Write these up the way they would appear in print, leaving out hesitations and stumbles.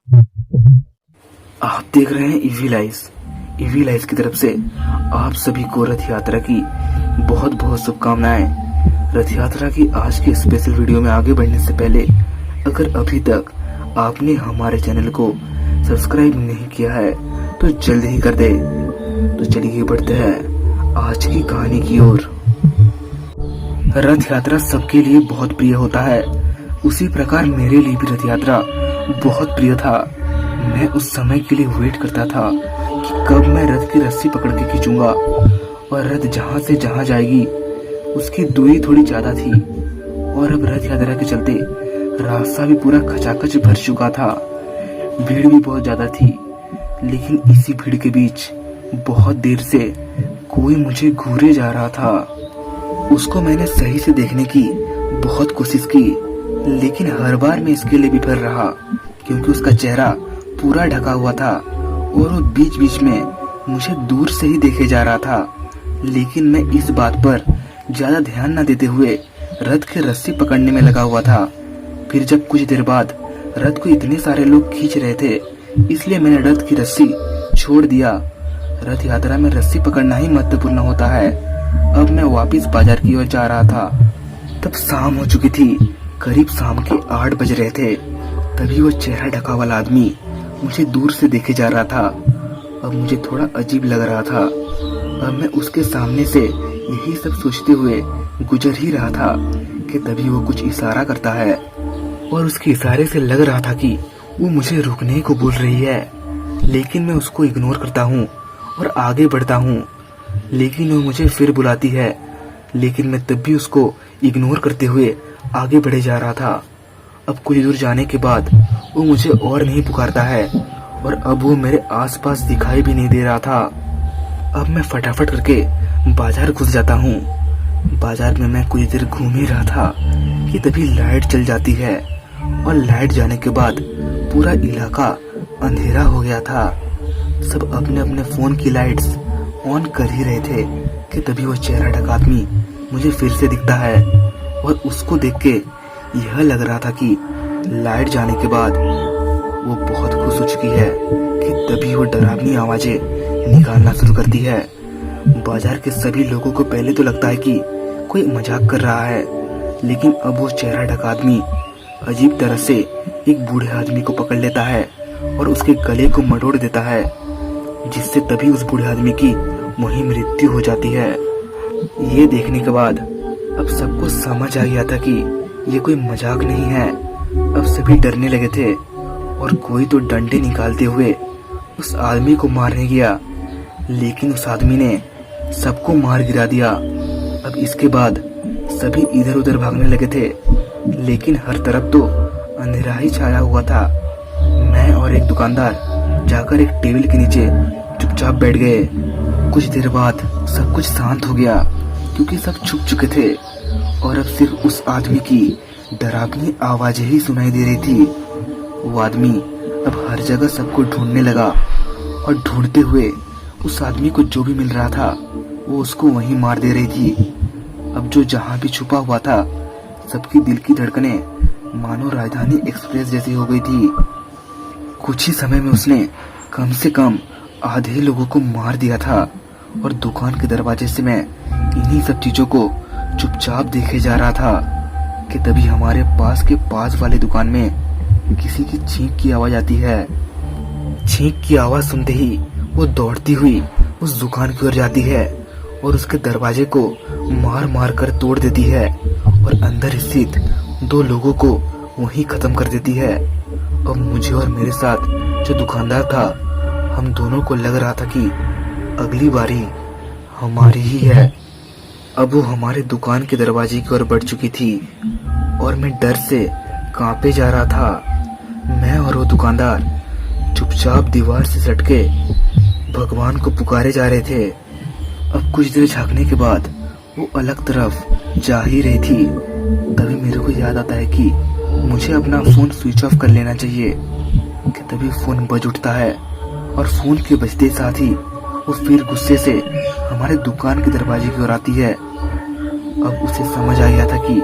आप देख रहे हैं ईवी लाइस की तरफ से आप सभी को रथ यात्रा की बहुत बहुत शुभकामनाएं। रथ यात्रा की आज के स्पेशल वीडियो में आगे बढ़ने से पहले अगर अभी तक आपने हमारे चैनल को सब्सक्राइब नहीं किया है तो जल्दी ही कर दे। तो चलिए बढ़ते हैं आज की कहानी की ओर। रथ यात्रा सबके लिए बहुत प्रिय होता है, उसी प्रकार मेरे लिए भी रथ यात्रा बहुत प्रिय था। मैं उस समय के लिए वेट करता था कि कब मैं रथ की रस्सी पकड़ के खींचूंगा और रथ जहां से जहां जाएगी उसकी दूरी थोड़ी ज्यादा थी और अब रथ यात्रा के चलते रास्ता भी पूरा खचाखच भर चुका था। भीड़ भी बहुत ज्यादा थी, लेकिन इसी भीड़ के बीच बहुत देर से कोई मुझे घूरे जा रहा था। उसको मैंने सही से देखने की बहुत कोशिश की, लेकिन हर बार मैं इसके लिए विफल रहा क्योंकि उसका चेहरा पूरा ढका हुआ था और वो बीच बीच में मुझे दूर से ही देखे जा रहा था। लेकिन मैं इस बात पर ज्यादा ध्यान न देते हुए रथ की रस्सी पकड़ने में लगा हुआ था। फिर जब कुछ देर बाद रथ को इतने सारे लोग खींच रहे थे, इसलिए मैंने रथ की रस्सी छोड़ दिया। रथ यात्रा में रस्सी पकड़ना ही महत्वपूर्ण होता है। अब मैं वापस बाजार की ओर जा रहा था। तब शाम हो चुकी थी, करीब शाम के 8 बज रहे थे। तभी वो चेहरा ढका वाला आदमी मुझे दूर से देखे जा रहा था। अब मुझे थोड़ा अजीब लग रहा था। अब मैं उसके सामने से यही सब सोचते हुए गुजर ही रहा था कि तभी वो कुछ इशारा करता है और उसके इशारे से लग रहा था कि वो मुझे रुकने को बोल रही है। लेकिन मैं उसको इग्नोर करता हूँ और आगे बढ़ता हूँ, लेकिन वो मुझे फिर बुलाती है। लेकिन मैं तब भी उसको इग्नोर करते हुए आगे बढ़े जा रहा था। अब कुछ दूर जाने के बाद वो मुझे और नहीं पुकारता है और अब वो मेरे आसपास दिखाई भी नहीं दे रहा था। अब मैं फटाफट करके बाजार घुस जाता हूँ। बाजार में मैं कुछ देर घूम ही रहा था कि तभी लाइट चल जाती है और लाइट जाने के बाद पूरा इलाका अंधेरा हो गया था। सब अपने अपने फोन की लाइट्स ऑन कर ही रहे थे कि तभी वो चेहरा ढका आदमी मुझे फिर से दिखता है और उसको देख के यह लग रहा था कि लाइट जाने के बाद वो बहुत खुश हो चुकी है कि तभी वो डरावनी आवाजें निकालना शुरू करती है। बाजार के सभी लोगों को पहले तो लगता है कि कोई मजाक कर रहा है, लेकिन अब वो चेहरा ढका आदमी अजीब तरह से एक बूढ़े आदमी को पकड़ लेता है और उसके गले को मरोड़ देता है, जिससे तभी उस बूढ़े आदमी की वहीं मृत्यु हो जाती है। ये देखने के बाद अब सबको समझ आ गया था कि ये कोई मजाक नहीं है। अब सभी डरने लगे थे और कोई तो डंडे निकालते हुए उस आदमी को मारने गया, लेकिन उस आदमी ने सबको मार गिरा दिया। अब इसके बाद सभी इधर उधर भागने लगे थे, लेकिन हर तरफ तो अंधेरा ही छाया हुआ था। मैं और एक दुकानदार जाकर एक टेबल के नीचे चुपचाप बैठ गए। कुछ देर बाद सब कुछ शांत हो गया क्योंकि सब छुप चुके थे और अब सिर्फ उस आदमी की डरावनी आवाजें ही सुनाई दे रही थी। वो आदमी अब हर जगह सबको ढूंढने लगा और ढूंढते हुए उस आदमी को जो भी मिल रहा था वो उसको वहीं मार दे रही थी। अब जो जहां भी छुपा हुआ था सबकी दिल की धड़कनें मानो राजधानी एक्सप्रेस जैसी हो गई थी। कुछ ही समय में उसने कम से कम आधे लोगों को मार दिया था और दुकान के दरवाजे से मैं इन्हीं सब चीजों को चुपचाप देखे जा रहा था कि तभी हमारे पास के पास वाले दुकान में किसी की छींक की आवाज आती है। छींक की आवाज सुनते ही वो दौड़ती हुई उस दुकान की ओर जाती है और उसके दरवाजे को मार मार कर तोड़ देती है और अंदर स्थित 2 लोगों को वहीं खत्म कर देती है। अब मुझे और मेरे साथ जो दुकानदार था, हम दोनों को लग रहा था कि अगली बारी हमारी ही है। अब वो हमारे दुकान के दरवाजे की ओर बढ़ चुकी थी और मैं डर से कांपे जा रहा था। मैं और वो दुकानदार चुपचाप दीवार से सटके भगवान को पुकारे जा रहे थे। अब कुछ देर झांकने के बाद वो अलग तरफ जा ही रही थी। तभी मेरे को याद आता है कि मुझे अपना फोन स्विच ऑफ कर लेना चाहिए कि तभी फोन बज उठता है और फोन के बजते साथ ही वो फिर गुस्से से हमारे दुकान के दरवाजे की ओर आती है। अब उसे समझ आ गया था कि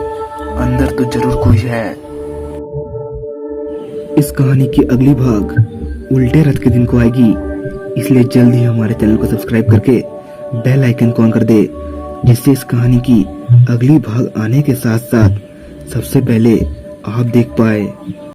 अंदर तो जरूर कोई है। इस कहानी की अगली भाग उल्टे रथ के दिन को आएगी, इसलिए जल्द ही हमारे चैनल को सब्सक्राइब करके बेल आइकन को ऑन कर दे, जिससे इस कहानी की अगली भाग आने के साथ साथ सबसे पहले आप देख पाए।